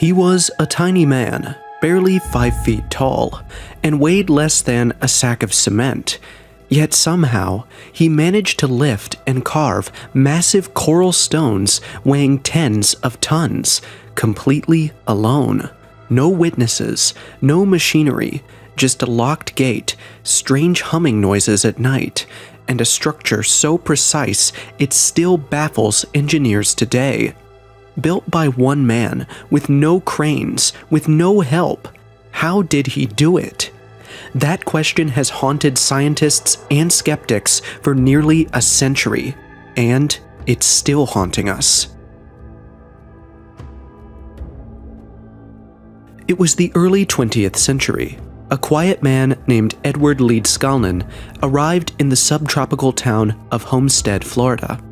He was a tiny man, barely 5 feet tall, and weighed less than a sack of cement. Yet somehow, he managed to lift and carve massive coral stones weighing tens of tons, completely alone. No witnesses, no machinery, just a locked gate, strange humming noises at night, and a structure so precise it still baffles engineers today. Built by one man, with no cranes, with no help. How did he do it? That question has haunted scientists and skeptics for nearly a century, and it's still haunting us. It was the early 20th century. A quiet man named Edward Leedskalnin arrived in the subtropical town of Homestead, Florida.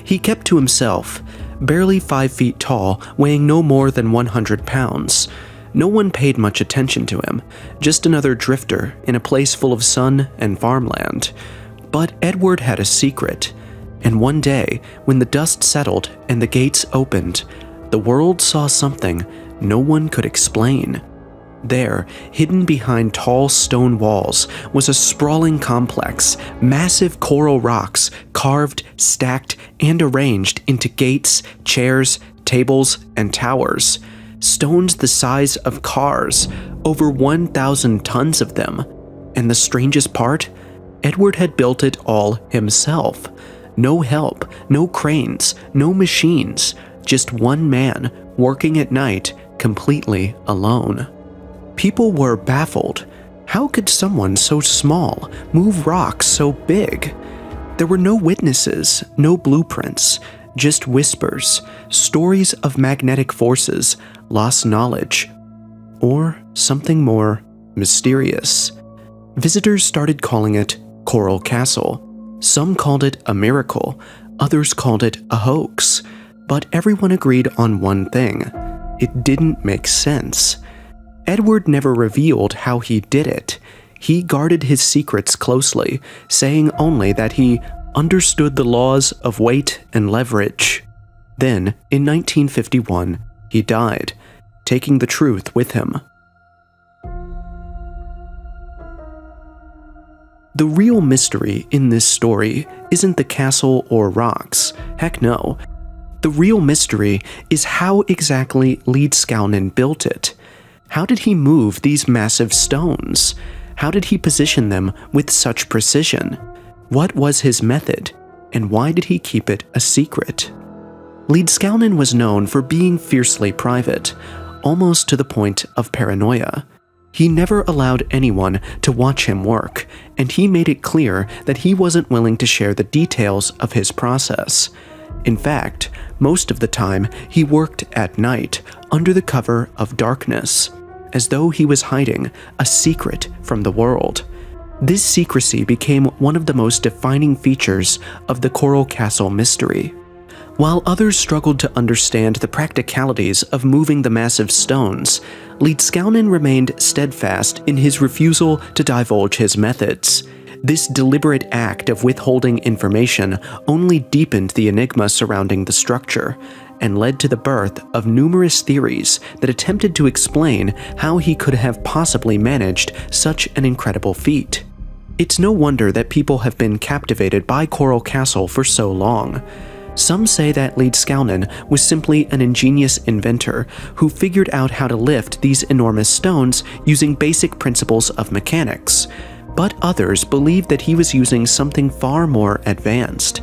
He kept to himself, barely 5 feet tall, weighing no more than 100 pounds. No one paid much attention to him, just another drifter in a place full of sun and farmland. But Edward had a secret, and one day, when the dust settled and the gates opened, the world saw something no one could explain. There, hidden behind tall stone walls, was a sprawling complex, massive coral rocks carved, stacked, and arranged into gates, chairs, tables, and towers. Stones the size of cars, over 1,000 tons of them. And the strangest part? Edward had built it all himself. No help, no cranes, no machines, just one man working at night, completely alone. People were baffled. How could someone so small move rocks so big? There were no witnesses, no blueprints, just whispers, stories of magnetic forces, lost knowledge, or something more mysterious. Visitors started calling it Coral Castle. Some called it a miracle, others called it a hoax, but everyone agreed on one thing: it didn't make sense. Edward never revealed how he did it. He guarded his secrets closely, saying only that he understood the laws of weight and leverage. Then, in 1951, he died, taking the truth with him. The real mystery in this story isn't the castle or rocks. Heck no. The real mystery is how exactly Leedskalnin built it. How did he move these massive stones? How did he position them with such precision? What was his method, and why did he keep it a secret? Leedskalnin was known for being fiercely private, almost to the point of paranoia. He never allowed anyone to watch him work, and he made it clear that he wasn't willing to share the details of his process. In fact, most of the time he worked at night, under the cover of darkness, as though he was hiding a secret from the world. This secrecy became one of the most defining features of the Coral Castle mystery. While others struggled to understand the practicalities of moving the massive stones, Leedskalnin remained steadfast in his refusal to divulge his methods. This deliberate act of withholding information only deepened the enigma surrounding the structure, and led to the birth of numerous theories that attempted to explain how he could have possibly managed such an incredible feat. It's no wonder that people have been captivated by Coral Castle for so long. Some say that Leedskalnin was simply an ingenious inventor who figured out how to lift these enormous stones using basic principles of mechanics, but others believe that he was using something far more advanced,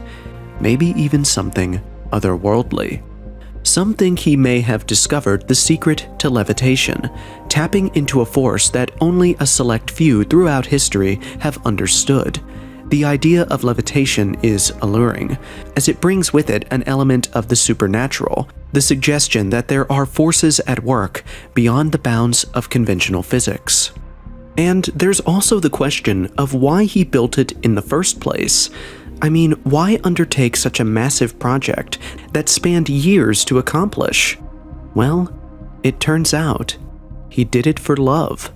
maybe even something otherworldly. Some think he may have discovered the secret to levitation, tapping into a force that only a select few throughout history have understood. The idea of levitation is alluring, as it brings with it an element of the supernatural, the suggestion that there are forces at work beyond the bounds of conventional physics. And there's also the question of why he built it in the first place. I mean, why undertake such a massive project that spanned years to accomplish? Well, it turns out he did it for love.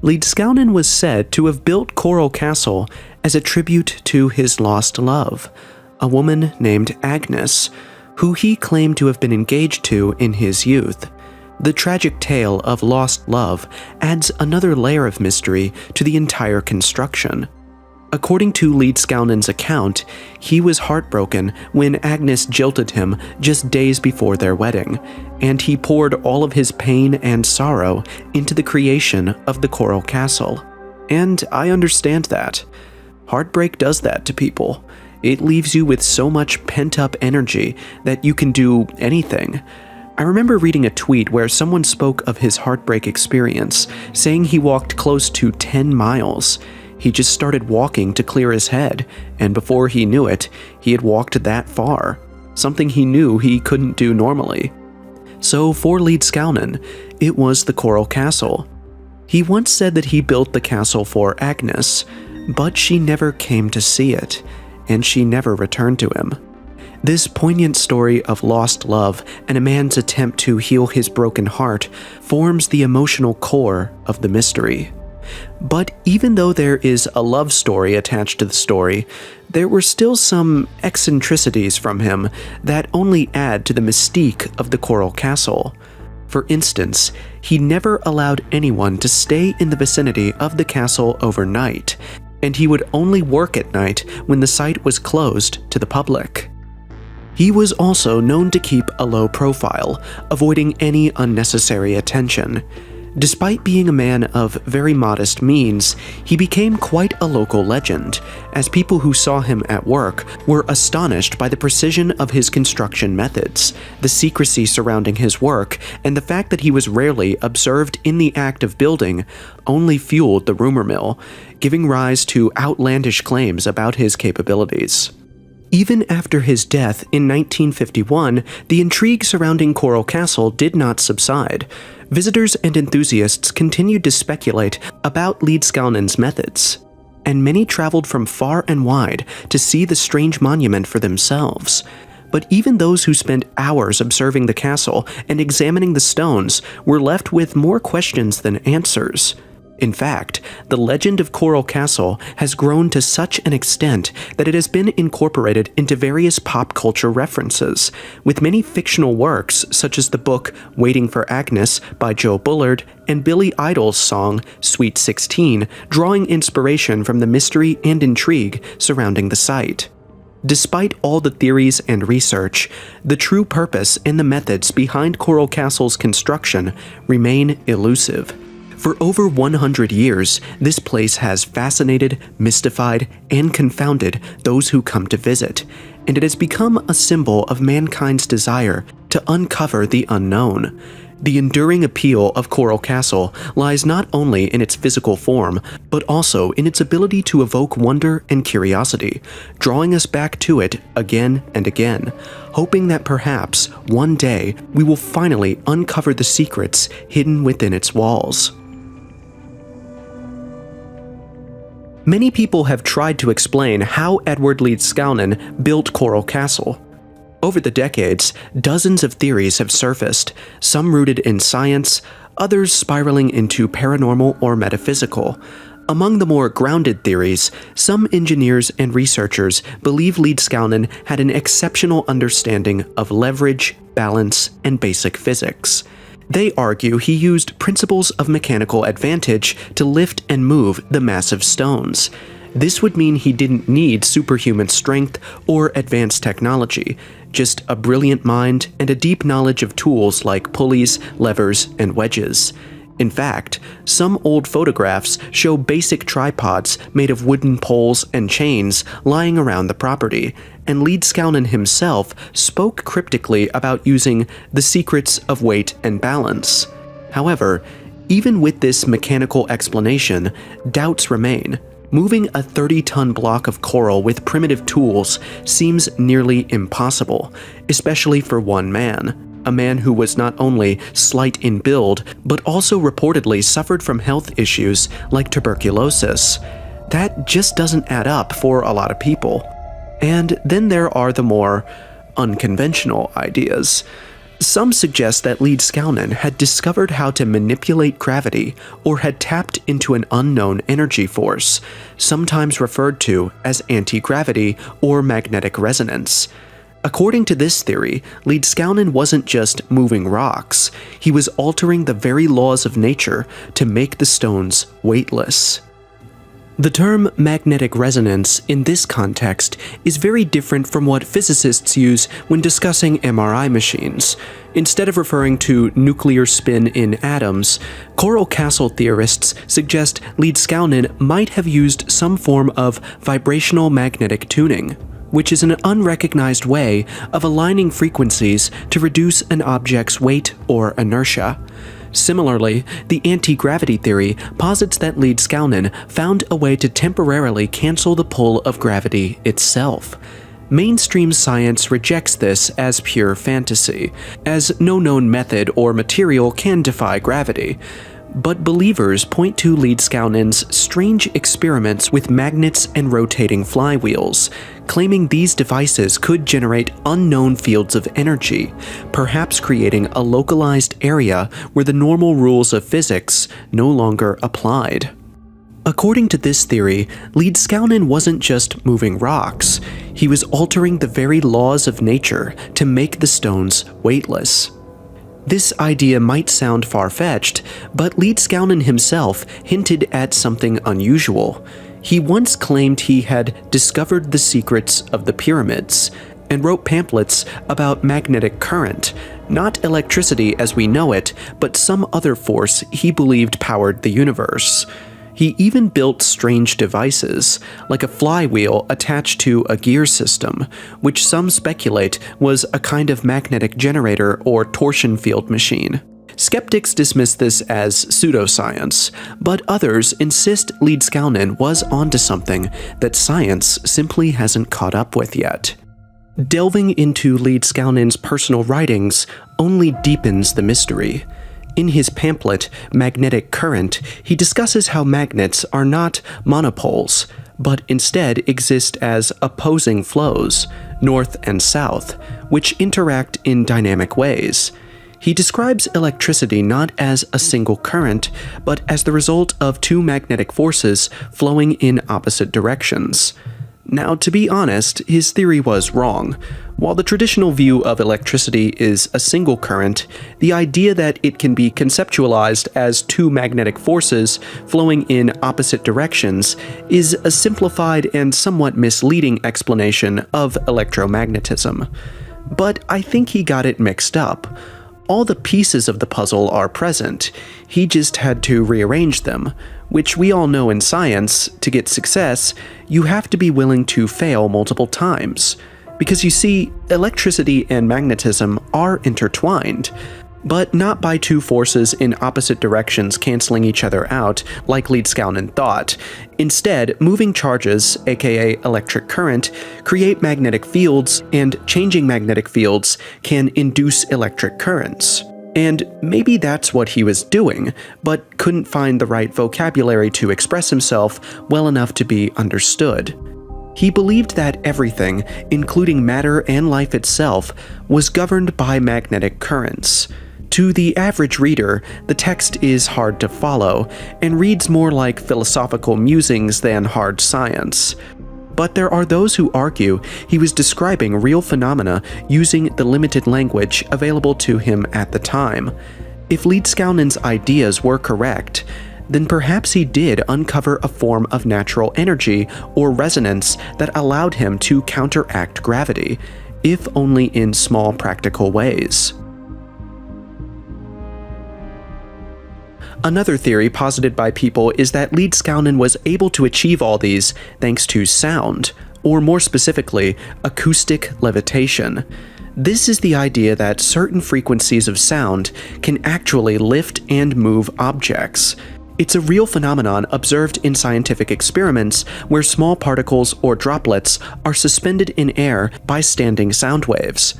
Leedskalnin was said to have built Coral Castle as a tribute to his lost love, a woman named Agnes, who he claimed to have been engaged to in his youth. The tragic tale of lost love adds another layer of mystery to the entire construction. According to Leedskalnin's account, he was heartbroken when Agnes jilted him just days before their wedding, and he poured all of his pain and sorrow into the creation of the coral castle. And I understand that. Heartbreak does that to people. It leaves you with so much pent-up energy that you can do anything. I remember reading a tweet where someone spoke of his heartbreak experience, saying he walked close to 10 miles. He just started walking to clear his head, and before he knew it, he had walked that far, something he knew he couldn't do normally. So for Leedskalnin, it was the Coral Castle. He once said that he built the castle for Agnes, but she never came to see it, and she never returned to him. This poignant story of lost love and a man's attempt to heal his broken heart forms the emotional core of the mystery. But even though there is a love story attached to the story, there were still some eccentricities from him that only add to the mystique of the Coral Castle. For instance, he never allowed anyone to stay in the vicinity of the castle overnight, and he would only work at night when the site was closed to the public. He was also known to keep a low profile, avoiding any unnecessary attention. Despite being a man of very modest means, he became quite a local legend, as people who saw him at work were astonished by the precision of his construction methods, the secrecy surrounding his work, and the fact that he was rarely observed in the act of building only fueled the rumor mill, giving rise to outlandish claims about his capabilities. Even after his death in 1951, the intrigue surrounding Coral Castle did not subside. Visitors and enthusiasts continued to speculate about Leedskalnin's methods, and many traveled from far and wide to see the strange monument for themselves. But even those who spent hours observing the castle and examining the stones were left with more questions than answers. In fact, the legend of Coral Castle has grown to such an extent that it has been incorporated into various pop culture references, with many fictional works such as the book Waiting for Agnes by Joe Bullard and Billy Idol's song Sweet 16 drawing inspiration from the mystery and intrigue surrounding the site. Despite all the theories and research, the true purpose and the methods behind Coral Castle's construction remain elusive. For over 100 years, this place has fascinated, mystified, and confounded those who come to visit, and it has become a symbol of mankind's desire to uncover the unknown. The enduring appeal of Coral Castle lies not only in its physical form, but also in its ability to evoke wonder and curiosity, drawing us back to it again and again, hoping that perhaps one day we will finally uncover the secrets hidden within its walls. Many people have tried to explain how Edward Leedskalnin built Coral Castle. Over the decades, dozens of theories have surfaced, some rooted in science, others spiraling into paranormal or metaphysical. Among the more grounded theories, some engineers and researchers believe Leedskalnin had an exceptional understanding of leverage, balance, and basic physics. They argue he used principles of mechanical advantage to lift and move the massive stones. This would mean he didn't need superhuman strength or advanced technology, just a brilliant mind and a deep knowledge of tools like pulleys, levers, and wedges. In fact, some old photographs show basic tripods made of wooden poles and chains lying around the property, and Leedskalnin himself spoke cryptically about using the secrets of weight and balance. However, even with this mechanical explanation, doubts remain. Moving a 30-ton block of coral with primitive tools seems nearly impossible, especially for one man. A man who was not only slight in build, but also reportedly suffered from health issues like tuberculosis. That just doesn't add up for a lot of people. And then there are the more unconventional ideas. Some suggest that Leedskalnin had discovered how to manipulate gravity or had tapped into an unknown energy force, sometimes referred to as anti-gravity or magnetic resonance. According to this theory, Leedskalnin wasn't just moving rocks, he was altering the very laws of nature to make the stones weightless. The term magnetic resonance in this context is very different from what physicists use when discussing MRI machines. Instead of referring to nuclear spin in atoms, coral castle theorists suggest Leedskalnin might have used some form of vibrational magnetic tuning, which is an unrecognized way of aligning frequencies to reduce an object's weight or inertia. Similarly, the anti-gravity theory posits that Leedskalnin found a way to temporarily cancel the pull of gravity itself. Mainstream science rejects this as pure fantasy, as no known method or material can defy gravity. But believers point to Leedskalnin's strange experiments with magnets and rotating flywheels, claiming these devices could generate unknown fields of energy, perhaps creating a localized area where the normal rules of physics no longer applied. According to this theory, Leedskalnin wasn't just moving rocks, he was altering the very laws of nature to make the stones weightless. This idea might sound far-fetched, but Leedskalnin himself hinted at something unusual. He once claimed he had discovered the secrets of the pyramids, and wrote pamphlets about magnetic current, not electricity as we know it, but some other force he believed powered the universe. He even built strange devices, like a flywheel attached to a gear system, which some speculate was a kind of magnetic generator or torsion field machine. Skeptics dismiss this as pseudoscience, but others insist Leedskalnin was onto something that science simply hasn't caught up with yet. Delving into Leedskalnin's personal writings only deepens the mystery. In his pamphlet, Magnetic Current, he discusses how magnets are not monopoles, but instead exist as opposing flows, north and south, which interact in dynamic ways. He describes electricity not as a single current, but as the result of two magnetic forces flowing in opposite directions. Now, to be honest, his theory was wrong. While the traditional view of electricity is a single current, the idea that it can be conceptualized as two magnetic forces flowing in opposite directions is a simplified and somewhat misleading explanation of electromagnetism. But I think he got it mixed up. All the pieces of the puzzle are present, he just had to rearrange them, which we all know in science, to get success, you have to be willing to fail multiple times. Because you see, electricity and magnetism are intertwined, but not by two forces in opposite directions canceling each other out like Leedskalnin thought. Instead, moving charges, aka electric current, create magnetic fields, and changing magnetic fields can induce electric currents. And maybe that's what he was doing, but couldn't find the right vocabulary to express himself well enough to be understood. He believed that everything, including matter and life itself, was governed by magnetic currents. To the average reader, the text is hard to follow, and reads more like philosophical musings than hard science. But there are those who argue he was describing real phenomena using the limited language available to him at the time. If Leedskalnin's ideas were correct, then perhaps he did uncover a form of natural energy or resonance that allowed him to counteract gravity, if only in small practical ways. Another theory posited by people is that Leedskalnin was able to achieve all these thanks to sound, or more specifically, acoustic levitation. This is the idea that certain frequencies of sound can actually lift and move objects. It's a real phenomenon observed in scientific experiments where small particles or droplets are suspended in air by standing sound waves.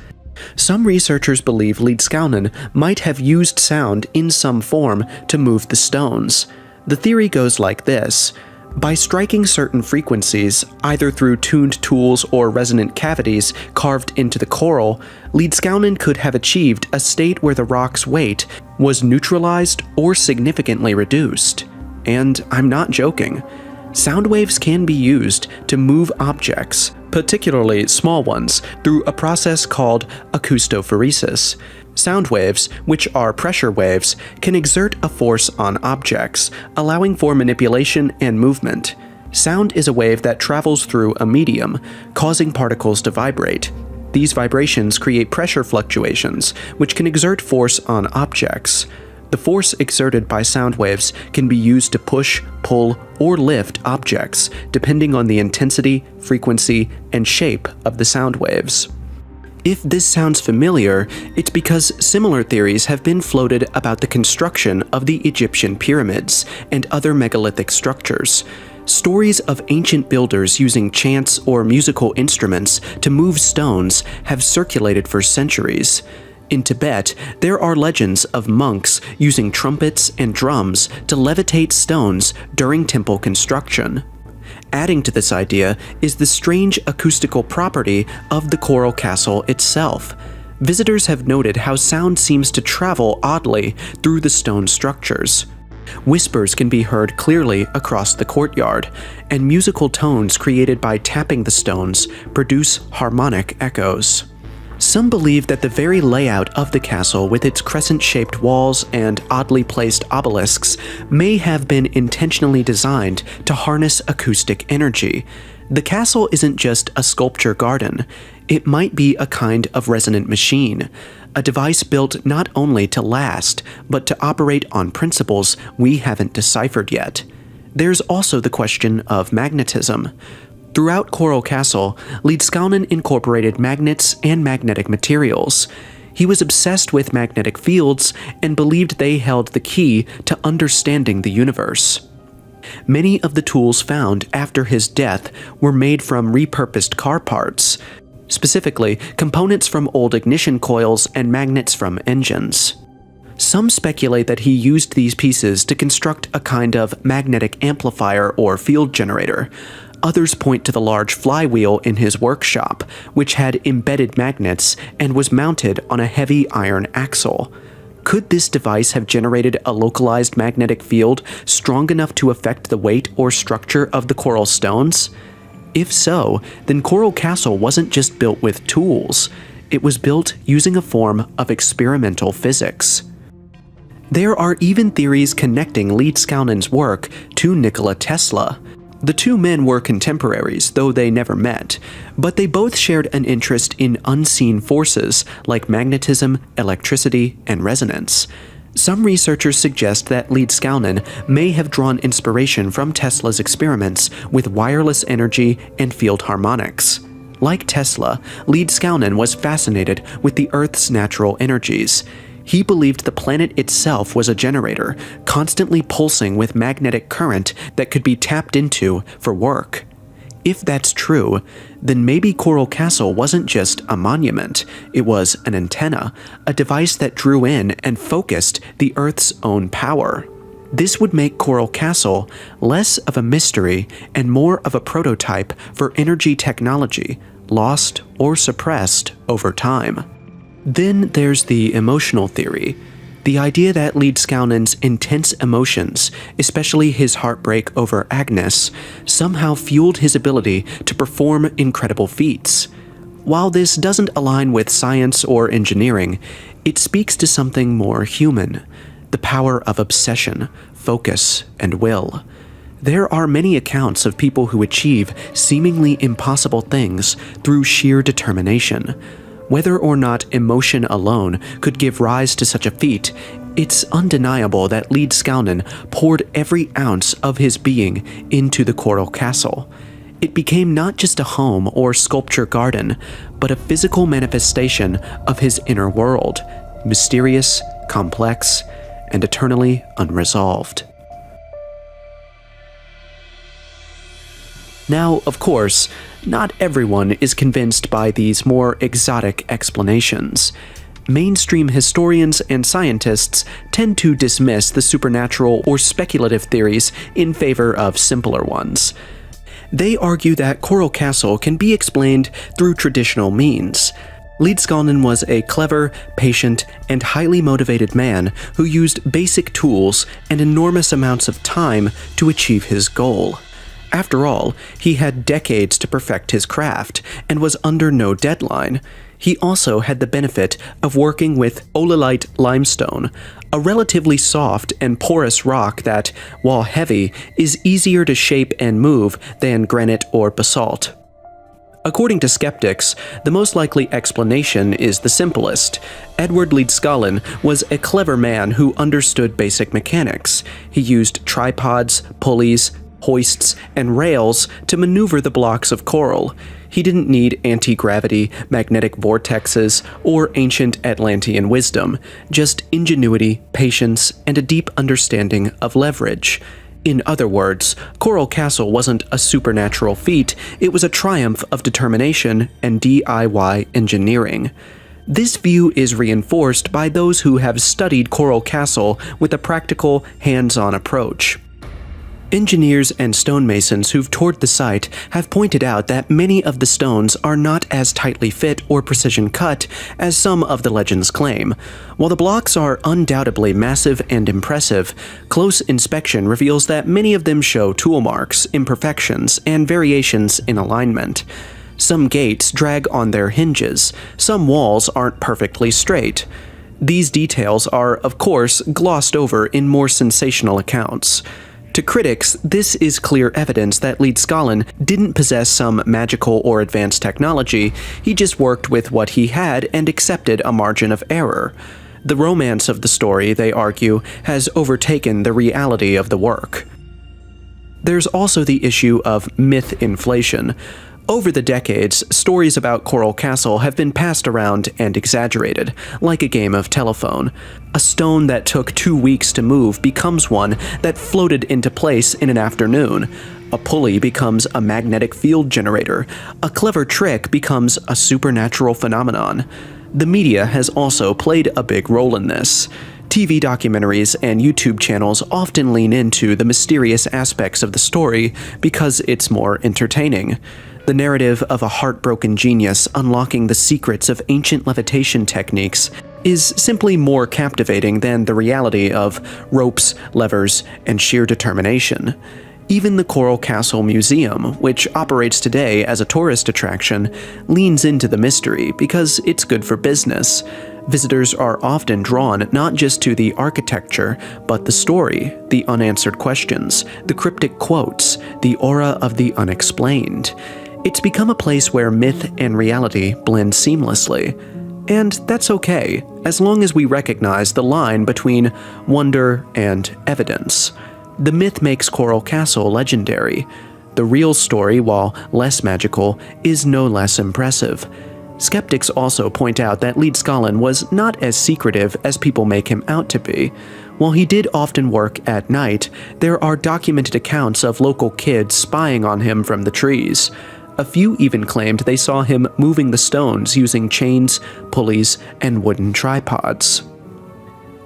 Some researchers believe Leedskalnin might have used sound in some form to move the stones. The theory goes like this. By striking certain frequencies, either through tuned tools or resonant cavities carved into the coral, Leedskalnin could have achieved a state where the rock's weight was neutralized or significantly reduced. And I'm not joking. Sound waves can be used to move objects, particularly small ones, through a process called acoustophoresis. Sound waves, which are pressure waves, can exert a force on objects, allowing for manipulation and movement. Sound is a wave that travels through a medium, causing particles to vibrate. These vibrations create pressure fluctuations, which can exert force on objects. The force exerted by sound waves can be used to push, pull, or lift objects, depending on the intensity, frequency, and shape of the sound waves. If this sounds familiar, it's because similar theories have been floated about the construction of the Egyptian pyramids and other megalithic structures. Stories of ancient builders using chants or musical instruments to move stones have circulated for centuries. In Tibet, there are legends of monks using trumpets and drums to levitate stones during temple construction. Adding to this idea is the strange acoustical property of the coral castle itself. Visitors have noted how sound seems to travel oddly through the stone structures. Whispers can be heard clearly across the courtyard, and musical tones created by tapping the stones produce harmonic echoes. Some believe that the very layout of the castle, with its crescent-shaped walls and oddly placed obelisks, may have been intentionally designed to harness acoustic energy. The castle isn't just a sculpture garden. It might be a kind of resonant machine, a device built not only to last, but to operate on principles we haven't deciphered yet. There's also the question of magnetism. Throughout Coral Castle, Leedskalnin incorporated magnets and magnetic materials. He was obsessed with magnetic fields and believed they held the key to understanding the universe. Many of the tools found after his death were made from repurposed car parts, specifically components from old ignition coils and magnets from engines. Some speculate that he used these pieces to construct a kind of magnetic amplifier or field generator. Others point to the large flywheel in his workshop, which had embedded magnets and was mounted on a heavy iron axle. Could this device have generated a localized magnetic field strong enough to affect the weight or structure of the coral stones? If so, then Coral Castle wasn't just built with tools. It was built using a form of experimental physics. There are even theories connecting Leedskalnin's work to Nikola Tesla. The two men were contemporaries, though they never met, but they both shared an interest in unseen forces like magnetism, electricity, and resonance. Some researchers suggest that Leedskalnin may have drawn inspiration from Tesla's experiments with wireless energy and field harmonics. Like Tesla, Leedskalnin was fascinated with the Earth's natural energies. He believed the planet itself was a generator, constantly pulsing with magnetic current that could be tapped into for work. If that's true, then maybe Coral Castle wasn't just a monument, it was an antenna, a device that drew in and focused the Earth's own power. This would make Coral Castle less of a mystery and more of a prototype for energy technology, lost or suppressed over time. Then there's the emotional theory, the idea that Leedskalnin's intense emotions, especially his heartbreak over Agnes, somehow fueled his ability to perform incredible feats. While this doesn't align with science or engineering, it speaks to something more human, the power of obsession, focus, and will. There are many accounts of people who achieve seemingly impossible things through sheer determination. Whether or not emotion alone could give rise to such a feat, it's undeniable that Leedskalnin poured every ounce of his being into the Coral Castle. It became not just a home or sculpture garden, but a physical manifestation of his inner world, mysterious, complex, and eternally unresolved. Now, of course, not everyone is convinced by these more exotic explanations. Mainstream historians and scientists tend to dismiss the supernatural or speculative theories in favor of simpler ones. They argue that Coral Castle can be explained through traditional means. Leedskalnin was a clever, patient, and highly motivated man who used basic tools and enormous amounts of time to achieve his goal. After all, he had decades to perfect his craft and was under no deadline. He also had the benefit of working with oolite limestone, a relatively soft and porous rock that, while heavy, is easier to shape and move than granite or basalt. According to skeptics, the most likely explanation is the simplest. Edward Leedskalnin was a clever man who understood basic mechanics. He used tripods, pulleys, hoists, and rails to maneuver the blocks of coral. He didn't need anti-gravity, magnetic vortexes, or ancient Atlantean wisdom, just ingenuity, patience, and a deep understanding of leverage. In other words, Coral Castle wasn't a supernatural feat, it was a triumph of determination and DIY engineering. This view is reinforced by those who have studied Coral Castle with a practical, hands-on approach. Engineers and stonemasons who've toured the site have pointed out that many of the stones are not as tightly fit or precision cut as some of the legends claim. While the blocks are undoubtedly massive and impressive, close inspection reveals that many of them show tool marks, imperfections, and variations in alignment. Some gates drag on their hinges, some walls aren't perfectly straight. These details are, of course, glossed over in more sensational accounts. To critics, this is clear evidence that Leedskalnin didn't possess some magical or advanced technology, he just worked with what he had and accepted a margin of error. The romance of the story, they argue, has overtaken the reality of the work. There's also the issue of myth inflation. Over the decades, stories about Coral Castle have been passed around and exaggerated, like a game of telephone. A stone that took 2 weeks to move becomes one that floated into place in an afternoon. A pulley becomes a magnetic field generator. A clever trick becomes a supernatural phenomenon. The media has also played a big role in this. TV documentaries and YouTube channels often lean into the mysterious aspects of the story because it's more entertaining. The narrative of a heartbroken genius unlocking the secrets of ancient levitation techniques is simply more captivating than the reality of ropes, levers, and sheer determination. Even the Coral Castle Museum, which operates today as a tourist attraction, leans into the mystery because it's good for business. Visitors are often drawn not just to the architecture, but the story, the unanswered questions, the cryptic quotes, the aura of the unexplained. It's become a place where myth and reality blend seamlessly. And that's okay, as long as we recognize the line between wonder and evidence. The myth makes Coral Castle legendary. The real story, while less magical, is no less impressive. Skeptics also point out that Leedskalnin was not as secretive as people make him out to be. While he did often work at night, there are documented accounts of local kids spying on him from the trees. A few even claimed they saw him moving the stones using chains, pulleys, and wooden tripods.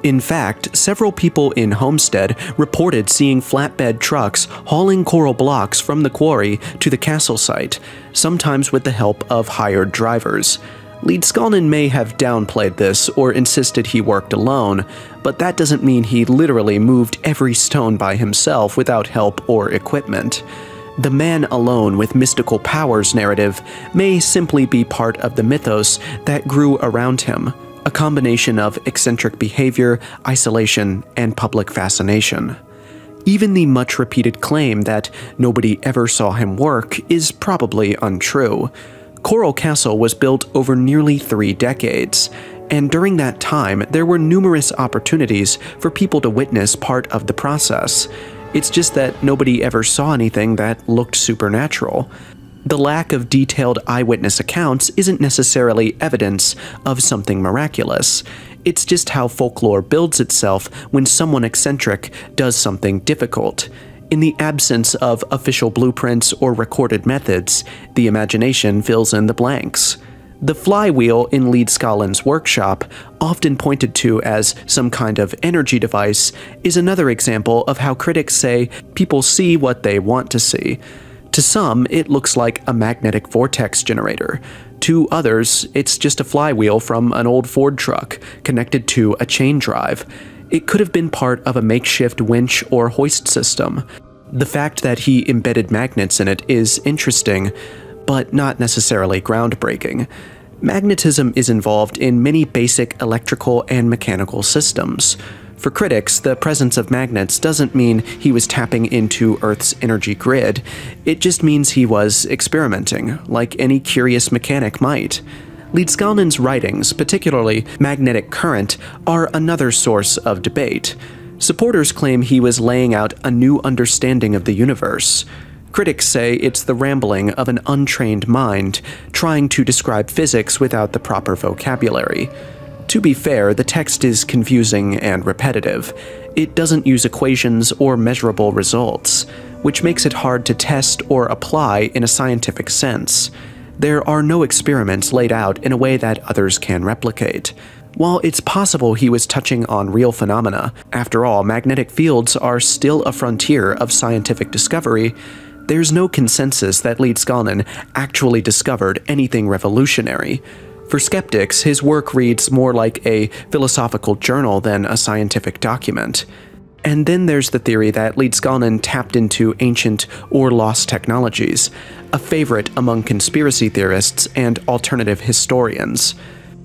In fact, several people in Homestead reported seeing flatbed trucks hauling coral blocks from the quarry to the castle site, sometimes with the help of hired drivers. Leedskalnin may have downplayed this or insisted he worked alone, but that doesn't mean he literally moved every stone by himself without help or equipment. The man alone with mystical powers narrative may simply be part of the mythos that grew around him, a combination of eccentric behavior, isolation, and public fascination. Even the much-repeated claim that nobody ever saw him work is probably untrue. Coral Castle was built over nearly 3 decades, and during that time there were numerous opportunities for people to witness part of the process. It's just that nobody ever saw anything that looked supernatural. The lack of detailed eyewitness accounts isn't necessarily evidence of something miraculous. It's just how folklore builds itself when someone eccentric does something difficult. In the absence of official blueprints or recorded methods, the imagination fills in the blanks. The flywheel in Leedskalnin's workshop, often pointed to as some kind of energy device, is another example of how critics say people see what they want to see. To some, it looks like a magnetic vortex generator. To others, it's just a flywheel from an old Ford truck, connected to a chain drive. It could have been part of a makeshift winch or hoist system. The fact that he embedded magnets in it is interesting, but not necessarily groundbreaking. Magnetism is involved in many basic electrical and mechanical systems. For critics, the presence of magnets doesn't mean he was tapping into Earth's energy grid. It just means he was experimenting, like any curious mechanic might. Leedskalnin's writings, particularly Magnetic Current, are another source of debate. Supporters claim he was laying out a new understanding of the universe. Critics say it's the rambling of an untrained mind, trying to describe physics without the proper vocabulary. To be fair, the text is confusing and repetitive. It doesn't use equations or measurable results, which makes it hard to test or apply in a scientific sense. There are no experiments laid out in a way that others can replicate. While it's possible he was touching on real phenomena, after all, magnetic fields are still a frontier of scientific discovery, there's no consensus that Leedskalnin actually discovered anything revolutionary. For skeptics, his work reads more like a philosophical journal than a scientific document. And then there's the theory that Leedskalnin tapped into ancient or lost technologies, a favorite among conspiracy theorists and alternative historians.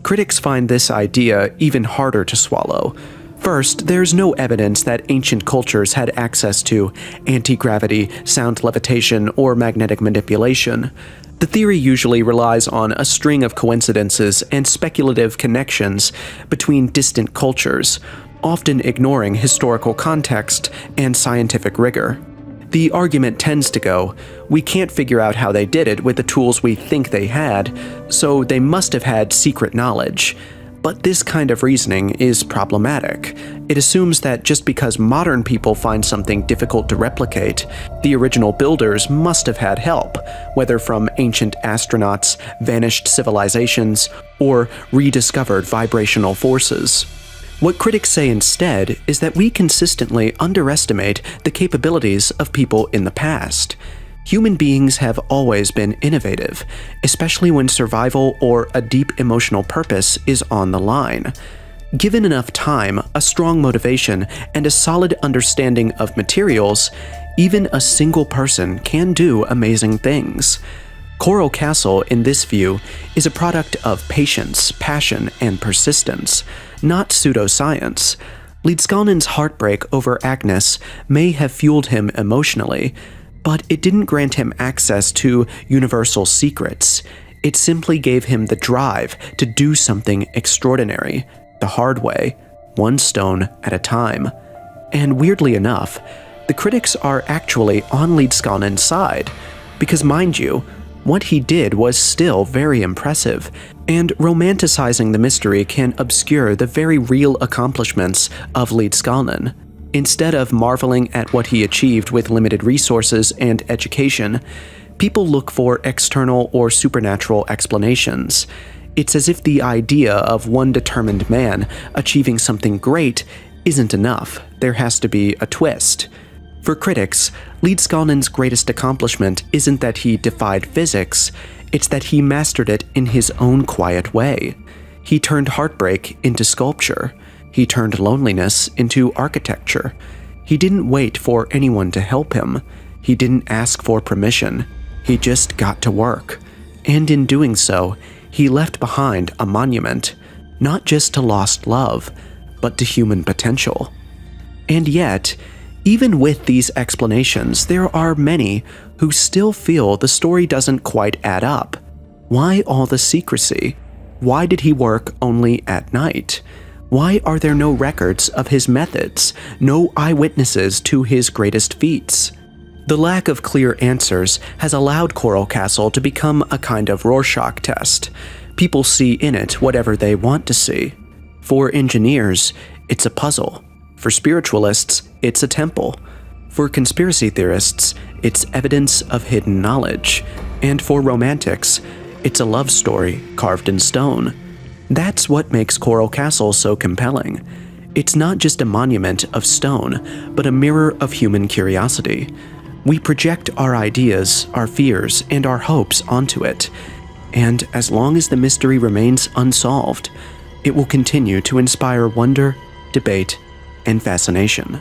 Critics find this idea even harder to swallow. First, there's no evidence that ancient cultures had access to anti-gravity, sound levitation, or magnetic manipulation. The theory usually relies on a string of coincidences and speculative connections between distant cultures, often ignoring historical context and scientific rigor. The argument tends to go, we can't figure out how they did it with the tools we think they had, so they must have had secret knowledge. But this kind of reasoning is problematic. It assumes that just because modern people find something difficult to replicate, the original builders must have had help, whether from ancient astronauts, vanished civilizations, or rediscovered vibrational forces. What critics say instead is that we consistently underestimate the capabilities of people in the past. Human beings have always been innovative, especially when survival or a deep emotional purpose is on the line. Given enough time, a strong motivation, and a solid understanding of materials, even a single person can do amazing things. Coral Castle, in this view, is a product of patience, passion, and persistence, not pseudoscience. Leedskalnin's heartbreak over Agnes may have fueled him emotionally, but it didn't grant him access to universal secrets. It simply gave him the drive to do something extraordinary, the hard way, one stone at a time. And weirdly enough, the critics are actually on Leedskalnin's side, because mind you, what he did was still very impressive, and romanticizing the mystery can obscure the very real accomplishments of Leedskalnin. Instead of marveling at what he achieved with limited resources and education, people look for external or supernatural explanations. It's as if the idea of one determined man achieving something great isn't enough. There has to be a twist. For critics, Leedskalnin's greatest accomplishment isn't that he defied physics, it's that he mastered it in his own quiet way. He turned heartbreak into sculpture. He turned loneliness into architecture. He didn't wait for anyone to help him. He didn't ask for permission. He just got to work. And in doing so, he left behind a monument, not just to lost love, but to human potential. And yet, even with these explanations, there are many who still feel the story doesn't quite add up. Why all the secrecy? Why did he work only at night? Why are there no records of his methods, no eyewitnesses to his greatest feats? The lack of clear answers has allowed Coral Castle to become a kind of Rorschach test. People see in it whatever they want to see. For engineers, it's a puzzle. For spiritualists, it's a temple. For conspiracy theorists, it's evidence of hidden knowledge. And for romantics, it's a love story carved in stone. That's what makes Coral Castle so compelling. It's not just a monument of stone, but a mirror of human curiosity. We project our ideas, our fears, and our hopes onto it. And as long as the mystery remains unsolved, it will continue to inspire wonder, debate, and fascination.